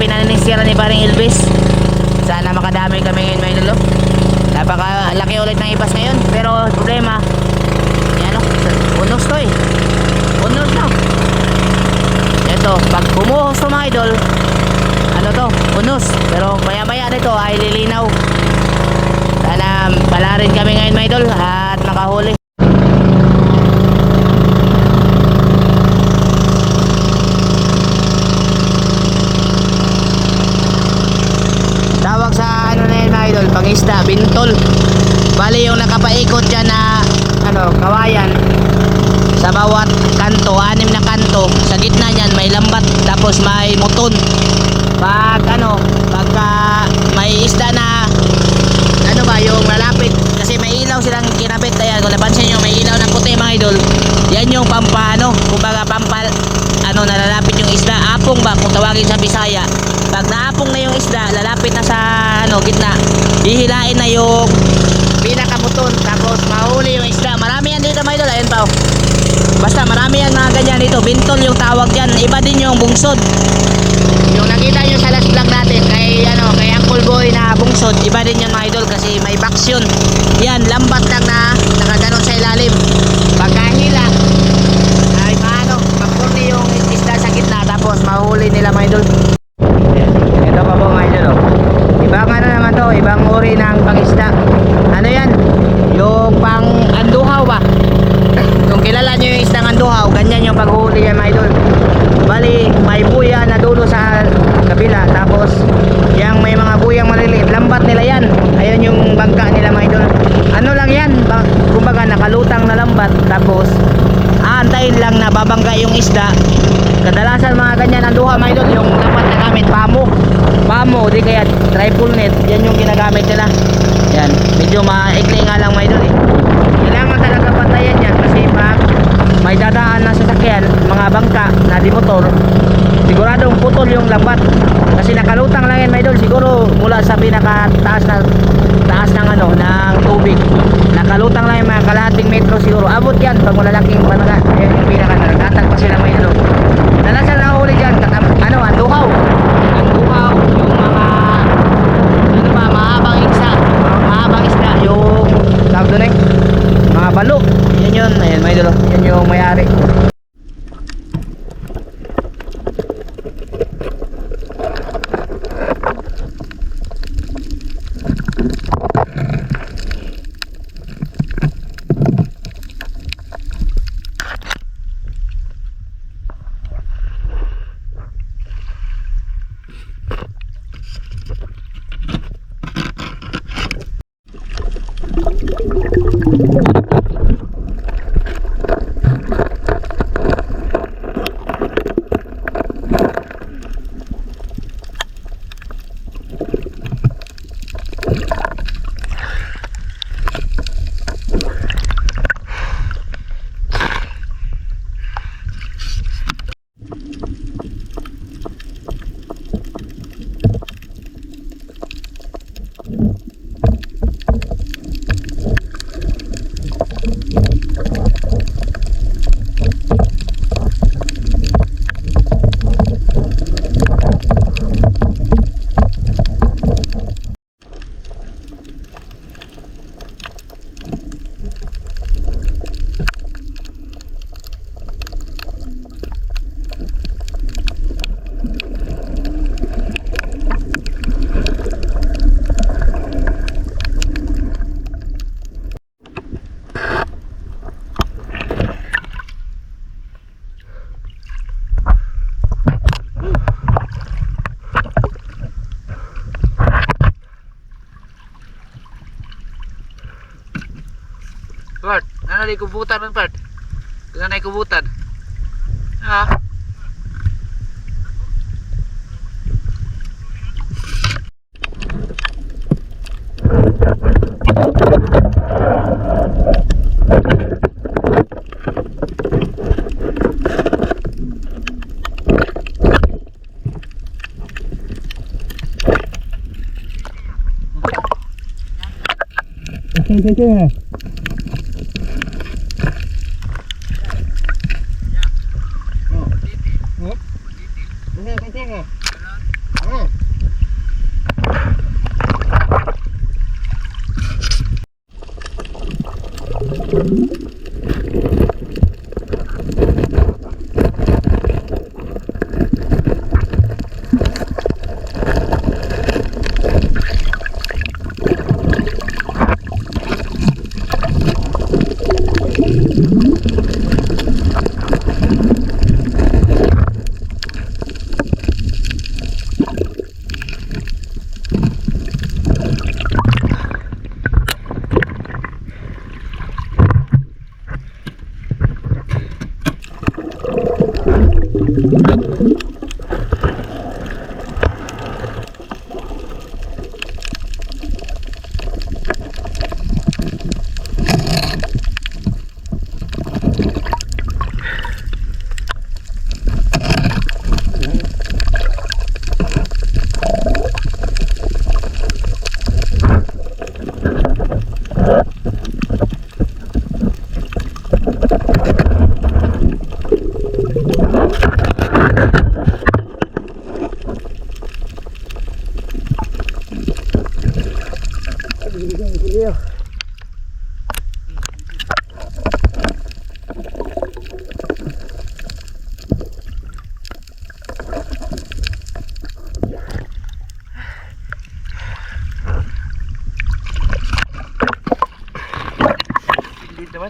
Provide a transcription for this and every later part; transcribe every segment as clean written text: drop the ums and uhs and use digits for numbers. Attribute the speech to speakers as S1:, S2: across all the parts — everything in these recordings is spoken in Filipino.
S1: Pinaninisira ni paring Elvis. Sana makadami kami ngayon, mga idol. Napakalaki ulit ng ibas ngayon. Pero problema, yan o, unos to eh. Unos na. Ito, pag bumuhos to, mga idol, ano to, unos. Pero maya maya nito ay lilinaw. Sana pala rin kami ngayon, mga idol, at makahuli. Tawag sa ano na yun, mga idol, pangisda, bintol. Bali yung nakapaikot dyan na ano, kawayan. Sa bawat kanto, 6 na kanto. Sa gitna niyan may lambat, tapos may muton. Pag ano, pagka may isda na ano ba, yung lalapit, kasi may ilaw silang kinabit. Ayan, kung napansin nyo, may ilaw na puti, mga idol. Yan yung pampano, kumbaga pampal, ano, nalalapit yung isda. Apong ba, kung tawagin sa Bisaya. Pag naapong na yung isda, lalapit na sa ano, gitna, hihilain na yung pinakamuton, tapos mahuli yung isda. Marami yan dito, mga idol. Ayan pa, oh. Basta marami yan mga ganyan dito. Bintol yung tawag dyan. Iba din yung bungsod. Yung nakita nyo sa last vlog natin kay, ano, kay Uncle Boy na bungsod, iba din yan, mga idol, kasi may box yun. Yan, lambat lang na nakaganon sa ilalim. Pagkahila ay paano, magkurni yung isda sa gitna, tapos mahuli nila, mga idol. Ito pa po, mga idol, oh. Ibang ano naman to, ibang uri ng pangisda. Ano yan? Yung pang anduhaw ba? Kung kilala nyo yung isdang anduhaw, ganyan yung paghuli yan, mga idol. Bali, may buya na dulo sa kabila, tapos yung may mga buyang maliliit, lambat nila yan. Ayun yung bangka nila, mga idol. Ano lang yan, kumbaga nakalutang na lambat, tapos aantayin lang na babangga yung isda. Kadalasan mga ganyan anduhaw, mga idol, yung lambat na gamit, pamo, di kaya triple net, yan yung ginagamit nila. Yan, medyo maikli nga lang, mga idol, eh. Kailangan talaga patayan yan, kasi pag may dadaan na sasakyan, mga bangka na di motor, siguradong putol yung lambat, kasi nakalutang lang yan, mga idol. Siguro mula sa pinakataas na taas ng ano, ng tubig, nakalutang lang yung mga kalahating metro siguro. Abot yan pag malalaking panaga. Yan yung pinaka nagkatag pa sila, mga idol. Nalasan na huli dyan, ano, anduhaw, yung mga ano ba, mahabang isda, yung tawag doon, mga balo. Yan yun, ayan, mga idol, yan yung mayari. Bart, nanay kubutan ng Bart. Nanay kubutan. Ha?
S2: Okay.
S1: Naman.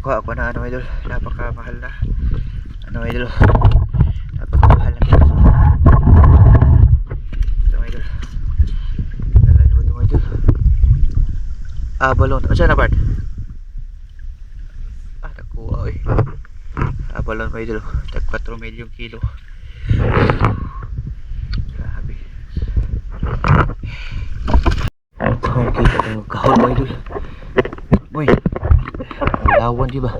S1: Nakakuha ako na idol, napakamahal na idol, napakamahal na piraso. Idol, dala nyo ba idol? Balon, saan na Bart? Nakuha balon idol, tag 4 milyong kilo. Grabe. Kita ng kahon idol. Boy, lawan di ba?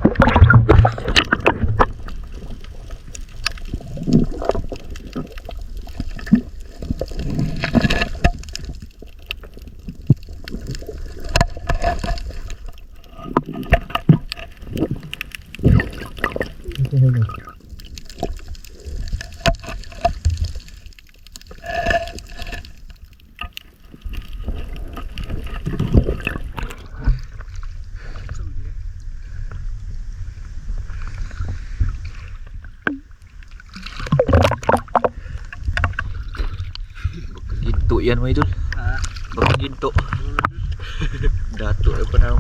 S1: Ginto yan mga idol. Baka ginto. Dato ay pa na.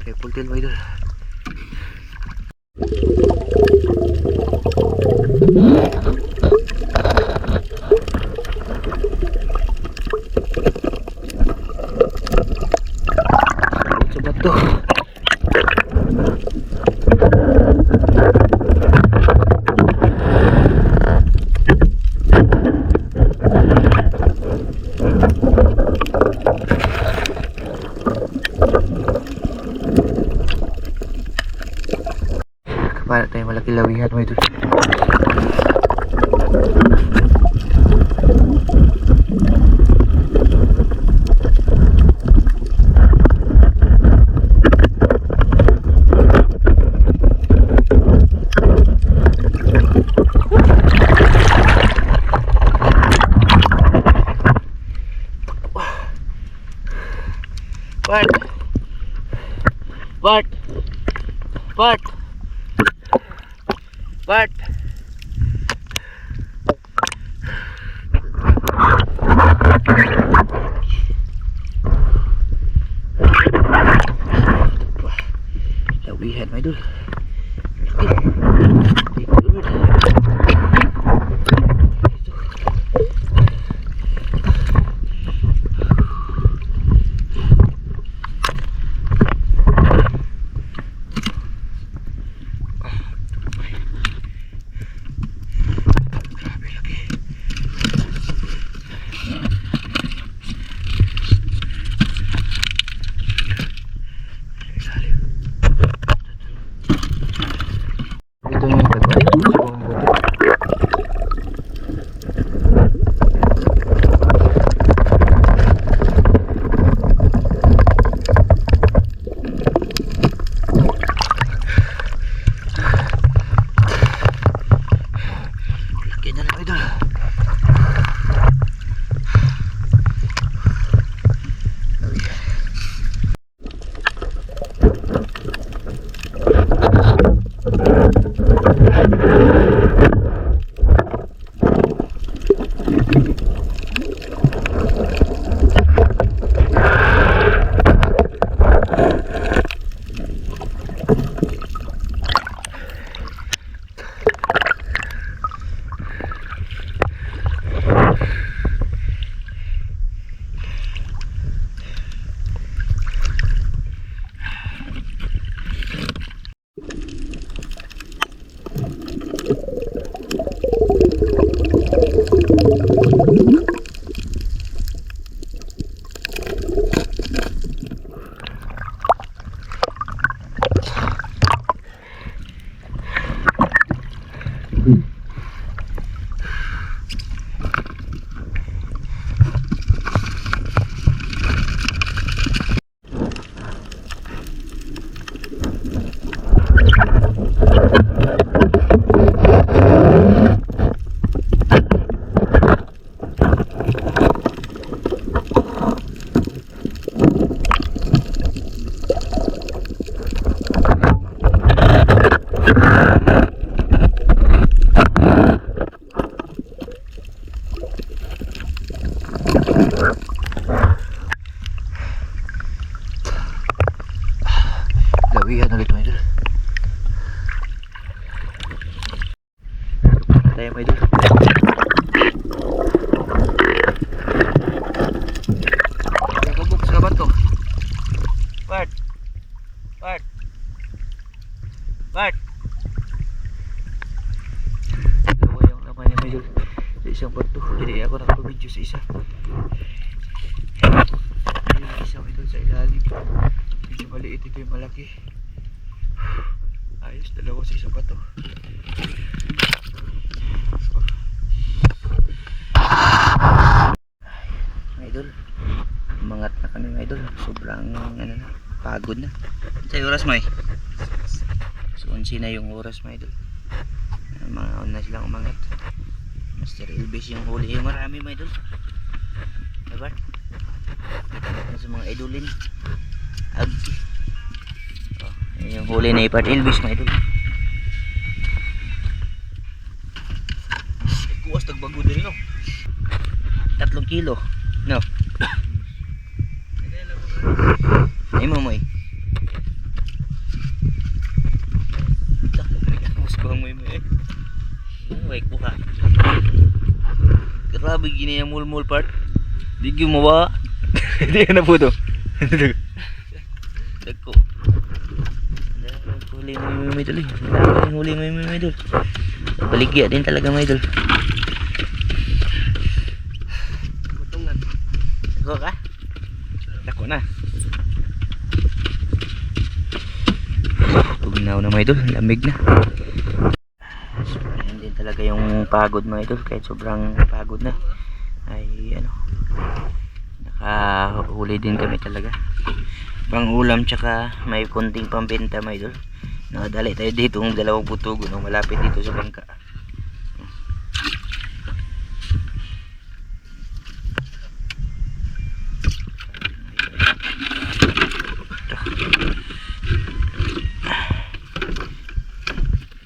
S1: Triple tail mga idol. Sa bato. Para tayo malaki lawihan mo ito. Bart! Bart! Bart! Bart! Lawihan mo idol. Ito yung pagbalik sa buong buto. Laki na lang idol. Lawihan ulit mo idol. Tayo mo idol. Nakabuk sa bato. Bart! Bart! Bart! Ito yung laman niya idol. Sa isang bato. Jadi ako nakapag-video sa isa. Yung isa idol sa ilalim. Medyo maliit, ito yung malaki. Ayos, dalawa sa isa pa to. Idol, umangat na kami idol. Sobrang ano na, pagod na. Sa oras mo eh. So 11 na yung oras mo idol. Mga na silang umangat. Master Elvis yung huli. Yung marami mo idol. Diba? Sa mga idolin. Yung huli na ipart Elvis mga idol. Kuwas tagbago din no. 3 kilo no. Ay mo mo eh. Wait po ka. Grabe gini yung mulmul part. Di gumawa. Hindi na po to. Dagko. Huli mo yung idol eh. Huli mo yung idol. Baligya din talaga mga idol.
S2: Butungan.
S1: Dako ka? Dako na. Tugnaw na mga idol. Lamig na. So, yan din talaga yung pagod mga idol. Kahit sobrang pagod na. Ay ano. Nakahuli din kami talaga. Pang ulam tsaka may konting pambenta mga idol. Nakadali tayo dito ng dalawang putugo no, malapit dito sa bangka.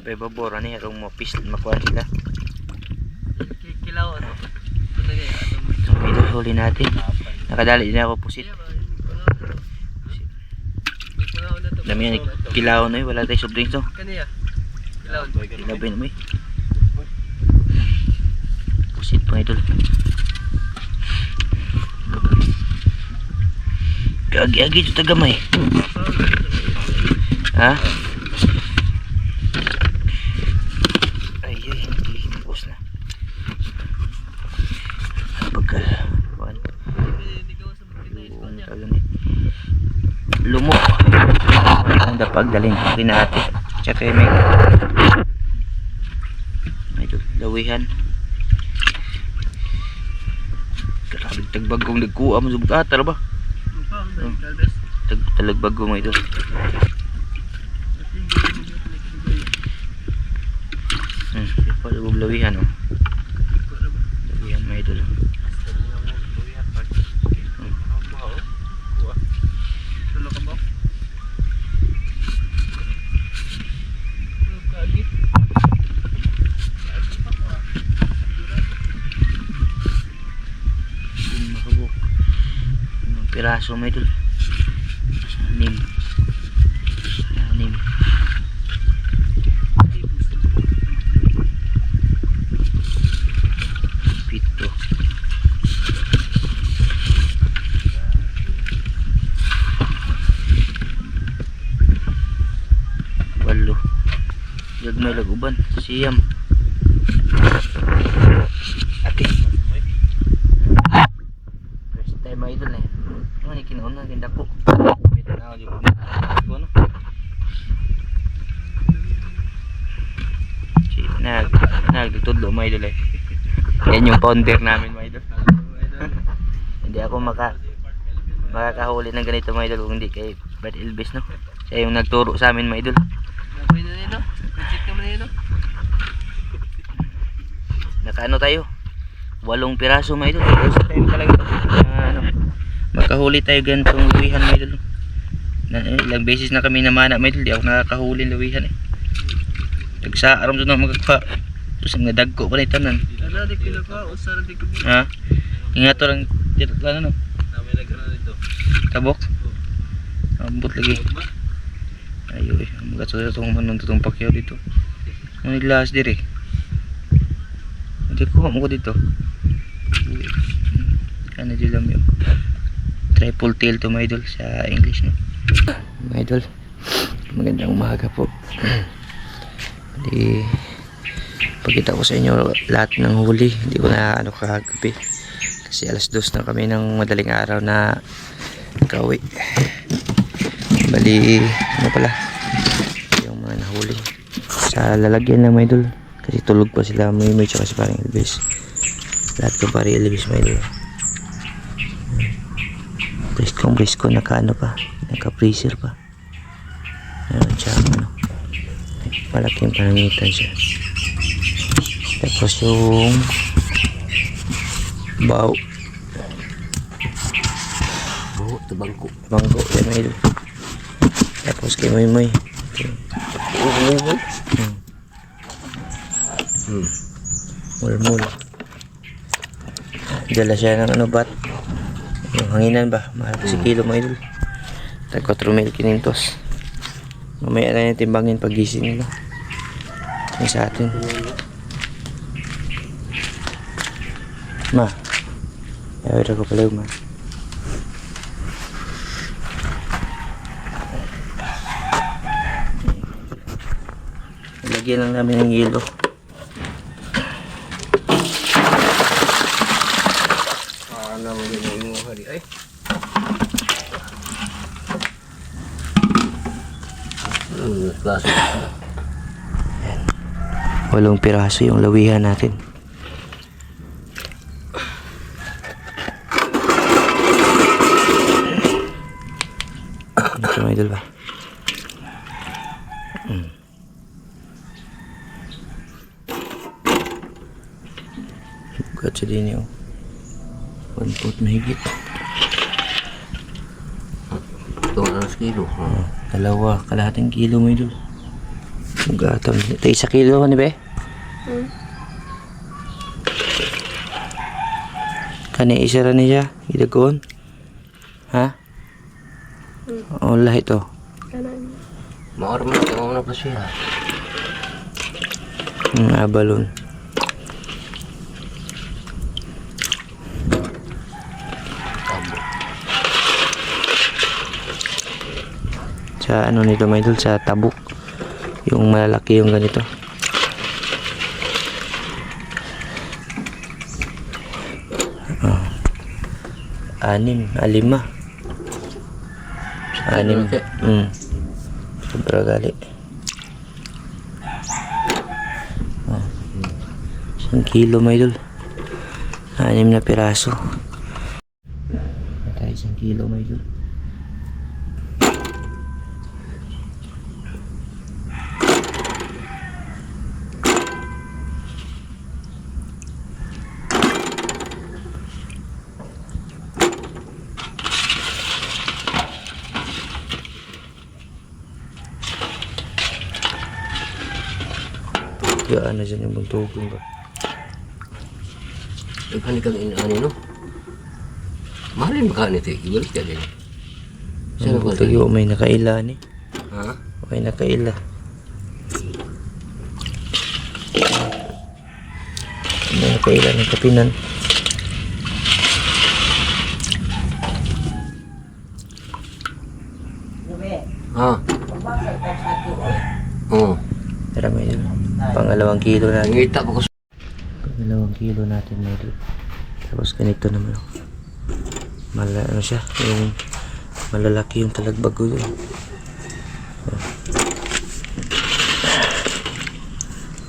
S1: May babora ni harong mo pist makuha sila.
S2: Kilaw ano.
S1: So, ito huli natin. Nakadali din ako pusit. Dami yan kilaw na wala tayo soft drinks no.
S2: Kaniya. Kilaw.
S1: Labi na may. Pusit pa idol. Agi-agi ito tagamay. Ha? Ay, hinipos na. Pagkal. Lumo. Ang dapag dalhin kinati. Tsaka may lawihan. Grabe tagbagong nagkuha mo sa bukatar ba? Talagbagong ito. Palubog lawihan oh. Lawihan may idol. Piraso may idol. 6. 6. Pito. 8. Gagmay laguban. Siyam. Ate. First time mga idol eh. Ano ni kinaon na tindak ko. Bito na ako di ko. Ano? Nagtutudlo mga idol eh. Yan yung pounder namin mga idol. Hindi ako makakahuli ng ganito mga idol kung hindi kay Brad Elvis no. Siya yung nagturo sa amin mga idol.
S2: Gabay na nino. Check naman nino.
S1: Nakaano tayo? 8 piraso mga idol. First time talaga ito. Ano, makahuli tayo ganitong lawihan mga idol. Ilang beses na kami namana mga idol. Di ako nakakahuli ng lawihan eh. Nagsaaram doon na magkakpa. Tapos ang nadagko pa na itanan.
S2: Ano di kinaka usara di kubo.
S1: Ha? Ingat to lang dito ano.
S2: Nami lagano dito.
S1: Tabok. Ambot lagi. Ayo eh. Mga sa itong manon itong pakyaw dito. Ano naglas diri. Hindi ko mo ko dito. Ano di lang yun. Triple tail to my idol sa English no. My idol. Magandang umaga po. Di pagkita ko sa inyo lahat ng huli. Hindi ko na ano kagabi. Kasi alas 2 na kami ng madaling araw na kauwi. Bali ano pala yung mga nahuli sa lalagyan na mga idol. Kasi tulog pa sila may tsaka si parang Elvis. Lahat ko pari Elvis mga idol. Brisko naka ano pa, naka freezer pa. Ano siya ano. Malaking panangitan siya. Tapos yung bao ito bangko yan mga idol. Tapos kay Moy mulmul dala siya ng ano bat yung hanginan ba mahal kasi kilo mga idol tag 4,500 mamaya na yung timbangin pag gising nila yung sa atin Ma. Ayaw ko pala ma. Lagyan lang namin ng yelo.
S2: Ano mo yung hari ay. Klase.
S1: 8 piraso yung lawihan natin. Ito mga idol ba? Sugat siya din yun. 1 foot mahigit.
S2: Ito ang kilo.
S1: Dalawa, kalahating kilo mo idol. Sugatan. Ito 1 kilo ni be? Kani isa ra niya, idagon. Ha? Oh, lahi to.
S2: Maor mo na pa siya.
S1: Abalon. Sa ano nito mga idol, sa tabuk. Yung malalaki yung ganito. Oh. 6, 5. 6. Sobra gali. Oh. 1 kilo mga idol. 6 na piraso. Patay 1 kilo mga idol. Gaan na dyan yung buntugin ba?
S2: Nagkani kang inaani no? Mahalin ba ka nito? Ibalik ka din.
S1: Ang buntugin may nakaila ni.
S2: Ha?
S1: May nakaila. May nakaila ng kapinan.
S2: Ha? Oo.
S1: Tara may idol. Pangalawang kilo natin.
S2: Nangita pa ko.
S1: Pangalawang kilo natin may idol. Tapos ganito naman. Ano siya? Yung malalaki yung talagbag ko doon.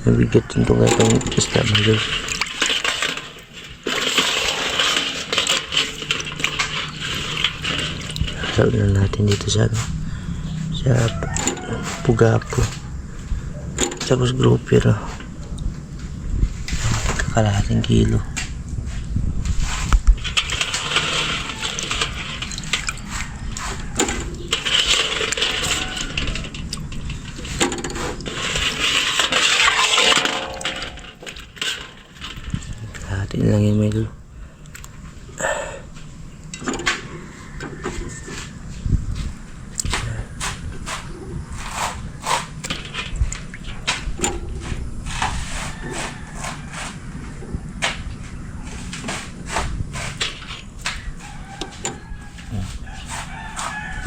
S1: Nabigat yung itong itong isda mga idol. Sabi na natin dito sa ano, sa Pugapo. Tapos grouper na kalahating kilo. Kalahating lang yun mga idol.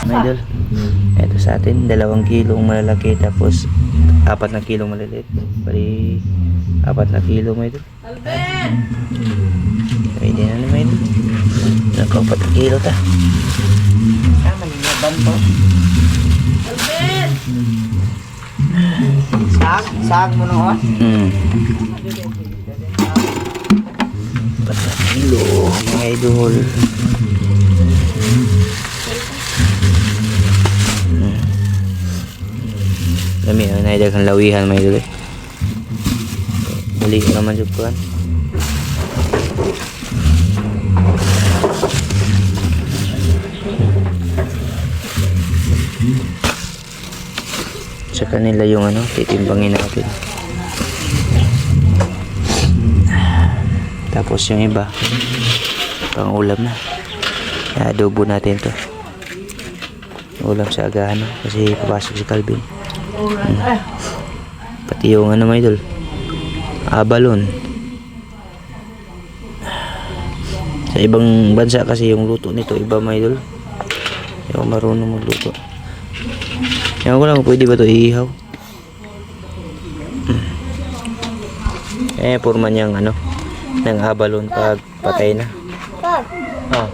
S1: Mga idol, eto sa atin 2 kilong malalaki tapos 4 na kilong maliliit. Bali 4 na kilo mga idol. Pwede na naman idol. Naka 4 na kilo ta. Maninaban po. Sag mo noon? 4 na kilo mga idol. Dami na naidagang lawihan may idol. Muli ko naman yung kuhan. Sa kanila yung ano, titimbangin natin. Tapos yung iba, pang ulam na. Adobo natin to. Ulam sa agahan no? Kasi papasok si Calvin. Pati yung ano mga idol, abalon. Sa ibang bansa kasi yung luto nito iba mga idol. Hindi ako marunong magluto. Ewan ko lang kung pwede ba ito iihaw. Purma niyang ano, ng abalon pag patay na. Oh.